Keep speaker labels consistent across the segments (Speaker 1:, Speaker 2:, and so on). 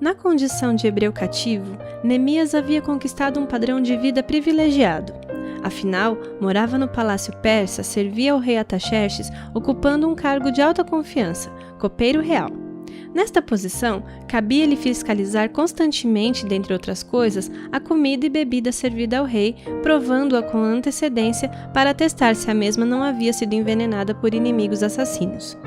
Speaker 1: Na condição de hebreu cativo, Neemias havia conquistado um padrão de vida privilegiado. Afinal, morava no palácio persa, servia ao rei Artaxerxes, ocupando um cargo de alta confiança, copeiro real. Nesta posição, cabia-lhe fiscalizar constantemente, dentre outras coisas, a comida e bebida servida ao rei, provando-a com antecedência para atestar se a mesma não havia sido envenenada por inimigos assassinos.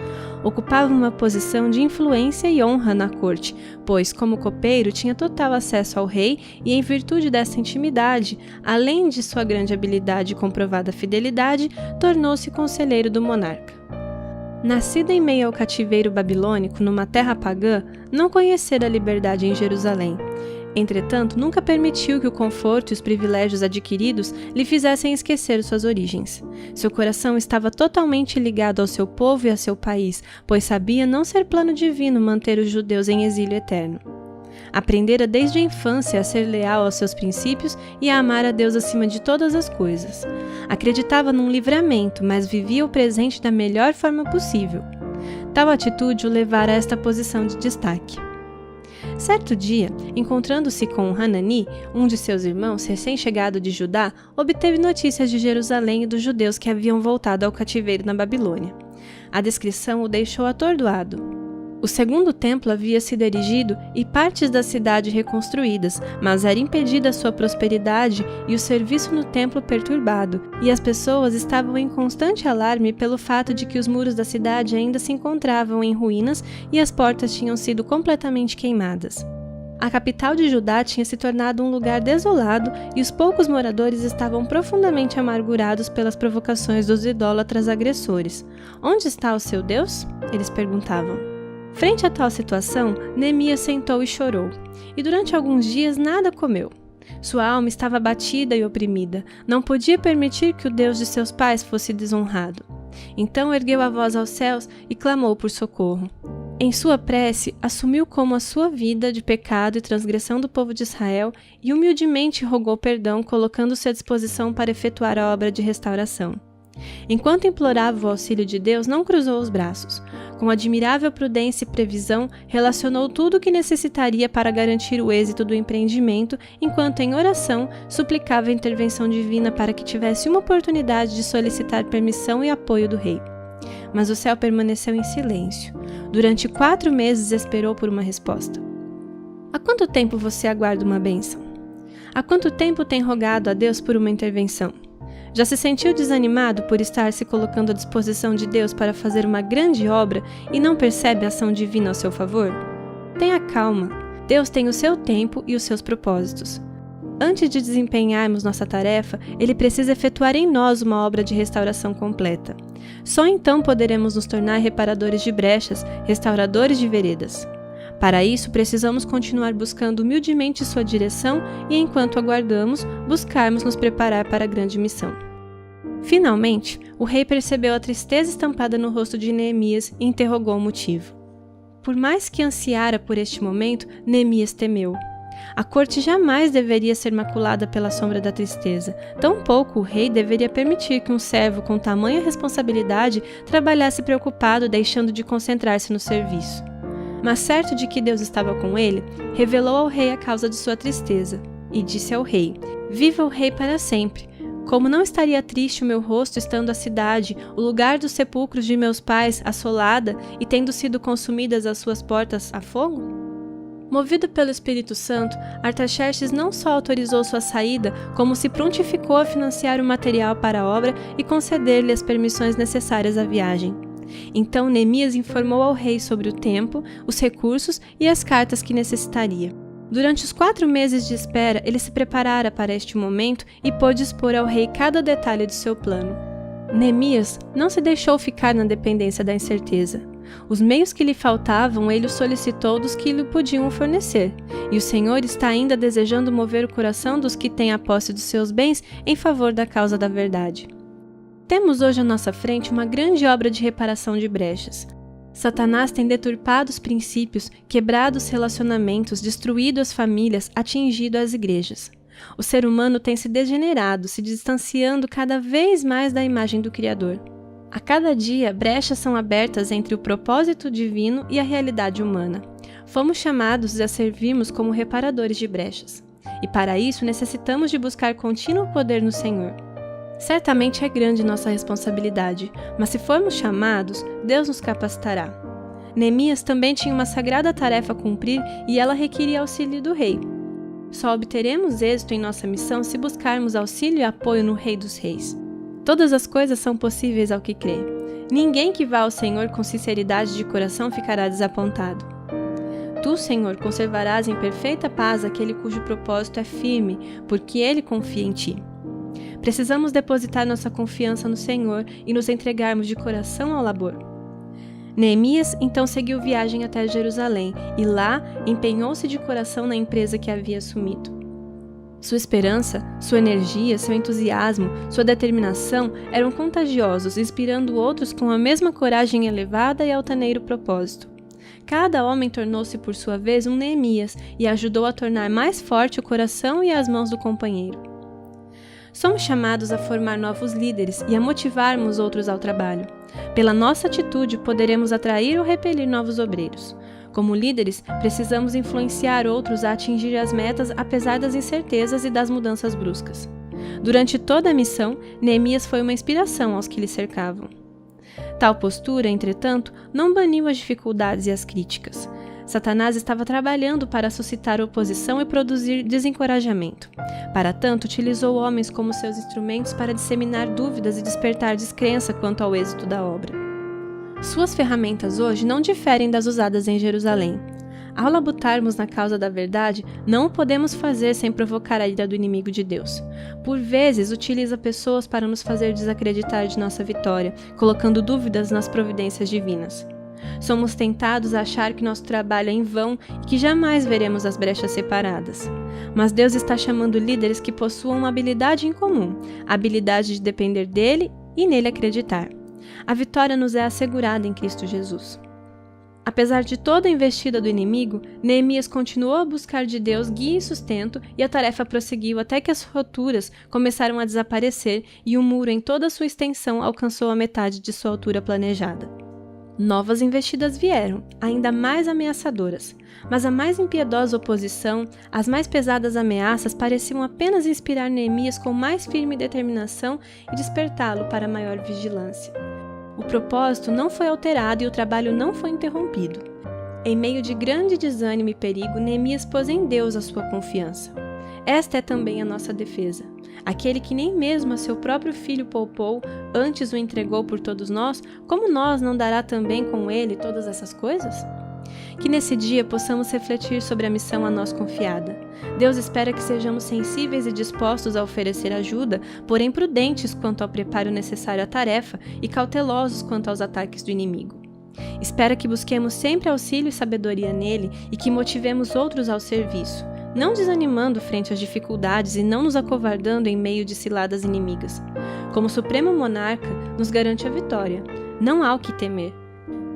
Speaker 1: Ocupava uma posição de influência e honra na corte, pois, como copeiro, tinha total acesso ao rei e, em virtude dessa intimidade, além de sua grande habilidade e comprovada fidelidade, tornou-se conselheiro do monarca. Nascida em meio ao cativeiro babilônico, numa terra pagã, não conhecera a liberdade em Jerusalém. Entretanto, nunca permitiu que o conforto e os privilégios adquiridos lhe fizessem esquecer suas origens. Seu coração estava totalmente ligado ao seu povo e a seu país, pois sabia não ser plano divino manter os judeus em exílio eterno. Aprendera desde a infância a ser leal aos seus princípios e a amar a Deus acima de todas as coisas. Acreditava num livramento, mas vivia o presente da melhor forma possível. Tal atitude o levara a esta posição de destaque. Certo dia, encontrando-se com Hanani, um de seus irmãos, recém-chegado de Judá, obteve notícias de Jerusalém e dos judeus que haviam voltado ao cativeiro na Babilônia. A descrição o deixou atordoado. O segundo templo havia sido erigido e partes da cidade reconstruídas, mas era impedida a sua prosperidade e o serviço no templo perturbado, e as pessoas estavam em constante alarme pelo fato de que os muros da cidade ainda se encontravam em ruínas e as portas tinham sido completamente queimadas. A capital de Judá tinha se tornado um lugar desolado e os poucos moradores estavam profundamente amargurados pelas provocações dos idólatras agressores. "Onde está o seu Deus?" eles perguntavam. Frente a tal situação, Neemias sentou e chorou, e durante alguns dias nada comeu. Sua alma estava abatida e oprimida, não podia permitir que o Deus de seus pais fosse desonrado. Então ergueu a voz aos céus e clamou por socorro. Em sua prece, assumiu como a sua vida de pecado e transgressão do povo de Israel e humildemente rogou perdão, colocando-se à disposição para efetuar a obra de restauração. Enquanto implorava o auxílio de Deus, não cruzou os braços. Com admirável prudência e previsão, relacionou tudo o que necessitaria para garantir o êxito do empreendimento, enquanto em oração suplicava a intervenção divina para que tivesse uma oportunidade de solicitar permissão e apoio do rei. Mas o céu permaneceu em silêncio. Durante 4 meses esperou por uma resposta. Há quanto tempo você aguarda uma bênção? Há quanto tempo tem rogado a Deus por uma intervenção? Já se sentiu desanimado por estar se colocando à disposição de Deus para fazer uma grande obra e não percebe a ação divina ao seu favor? Tenha calma. Deus tem o seu tempo e os seus propósitos. Antes de desempenharmos nossa tarefa, Ele precisa efetuar em nós uma obra de restauração completa. Só então poderemos nos tornar reparadores de brechas, restauradores de veredas. Para isso, precisamos continuar buscando humildemente sua direção e, enquanto aguardamos, buscarmos nos preparar para a grande missão. Finalmente, o rei percebeu a tristeza estampada no rosto de Neemias e interrogou o motivo. Por mais que ansiara por este momento, Neemias temeu. A corte jamais deveria ser maculada pela sombra da tristeza. Tampouco o rei deveria permitir que um servo com tamanha responsabilidade trabalhasse preocupado, deixando de concentrar-se no serviço. Mas certo de que Deus estava com ele, revelou ao rei a causa de sua tristeza, e disse ao rei: "Viva o rei para sempre! Como não estaria triste o meu rosto estando a cidade, o lugar dos sepulcros de meus pais, assolada e tendo sido consumidas as suas portas a fogo?" Movido pelo Espírito Santo, Artaxerxes não só autorizou sua saída, como se prontificou a financiar o material para a obra e conceder-lhe as permissões necessárias à viagem. Então Neemias informou ao rei sobre o tempo, os recursos e as cartas que necessitaria. Durante os 4 meses de espera, ele se preparara para este momento e pôde expor ao rei cada detalhe do seu plano. Neemias não se deixou ficar na dependência da incerteza. Os meios que lhe faltavam, ele os solicitou dos que lhe podiam fornecer, e o Senhor está ainda desejando mover o coração dos que têm a posse dos seus bens em favor da causa da verdade. Temos hoje à nossa frente uma grande obra de reparação de brechas. Satanás tem deturpado os princípios, quebrado os relacionamentos, destruído as famílias, atingido as igrejas. O ser humano tem se degenerado, se distanciando cada vez mais da imagem do Criador. A cada dia, brechas são abertas entre o propósito divino e a realidade humana. Fomos chamados a servirmos como reparadores de brechas, e para isso necessitamos de buscar contínuo poder no Senhor. Certamente é grande nossa responsabilidade, mas se formos chamados, Deus nos capacitará. Neemias também tinha uma sagrada tarefa a cumprir e ela requeria auxílio do rei. Só obteremos êxito em nossa missão se buscarmos auxílio e apoio no Rei dos Reis. Todas as coisas são possíveis ao que crê. Ninguém que vá ao Senhor com sinceridade de coração ficará desapontado. Tu, Senhor, conservarás em perfeita paz aquele cujo propósito é firme, porque ele confia em ti. Precisamos depositar nossa confiança no Senhor e nos entregarmos de coração ao labor. Neemias então seguiu viagem até Jerusalém e lá empenhou-se de coração na empresa que havia assumido. Sua esperança, sua energia, seu entusiasmo, sua determinação eram contagiosos, inspirando outros com a mesma coragem elevada e altaneiro propósito. Cada homem tornou-se por sua vez um Neemias e ajudou a tornar mais forte o coração e as mãos do companheiro. Somos chamados a formar novos líderes e a motivarmos outros ao trabalho. Pela nossa atitude, poderemos atrair ou repelir novos obreiros. Como líderes, precisamos influenciar outros a atingir as metas apesar das incertezas e das mudanças bruscas. Durante toda a missão, Neemias foi uma inspiração aos que lhe cercavam. Tal postura, entretanto, não baniu as dificuldades e as críticas. Satanás estava trabalhando para suscitar oposição e produzir desencorajamento. Para tanto, utilizou homens como seus instrumentos para disseminar dúvidas e despertar descrença quanto ao êxito da obra. Suas ferramentas hoje não diferem das usadas em Jerusalém. Ao labutarmos na causa da verdade, não o podemos fazer sem provocar a ira do inimigo de Deus. Por vezes, utiliza pessoas para nos fazer desacreditar de nossa vitória, colocando dúvidas nas providências divinas. Somos tentados a achar que nosso trabalho é em vão e que jamais veremos as brechas separadas. Mas Deus está chamando líderes que possuam uma habilidade em comum, a habilidade de depender dele e nele acreditar. A vitória nos é assegurada em Cristo Jesus. Apesar de toda a investida do inimigo, Neemias continuou a buscar de Deus guia e sustento, e a tarefa prosseguiu até que as roturas começaram a desaparecer e o muro em toda a sua extensão alcançou a metade de sua altura planejada. Novas investidas vieram, ainda mais ameaçadoras, mas a mais impiedosa oposição, as mais pesadas ameaças pareciam apenas inspirar Neemias com mais firme determinação e despertá-lo para maior vigilância. O propósito não foi alterado e o trabalho não foi interrompido. Em meio de grande desânimo e perigo, Neemias pôs em Deus a sua confiança. Esta é também a nossa defesa. Aquele que nem mesmo a seu próprio filho poupou, antes o entregou por todos nós, como nós não dará também com ele todas essas coisas? Que nesse dia possamos refletir sobre a missão a nós confiada. Deus espera que sejamos sensíveis e dispostos a oferecer ajuda, porém prudentes quanto ao preparo necessário à tarefa e cautelosos quanto aos ataques do inimigo. Espera que busquemos sempre auxílio e sabedoria nele e que motivemos outros ao serviço, não desanimando frente às dificuldades e não nos acovardando em meio de ciladas inimigas. Como Supremo Monarca, nos garante a vitória. Não há o que temer.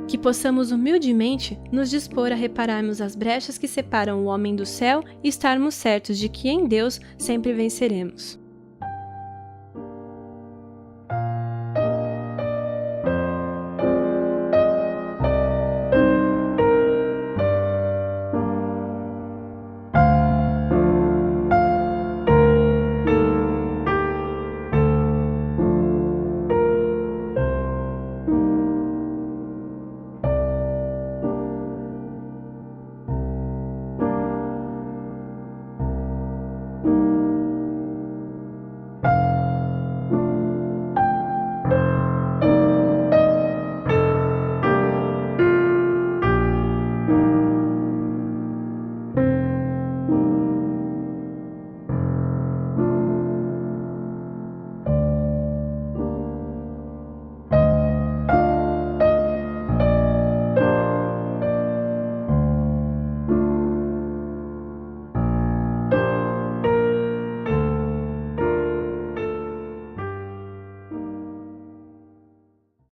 Speaker 1: Que possamos humildemente nos dispor a repararmos as brechas que separam o homem do céu e estarmos certos de que em Deus sempre venceremos.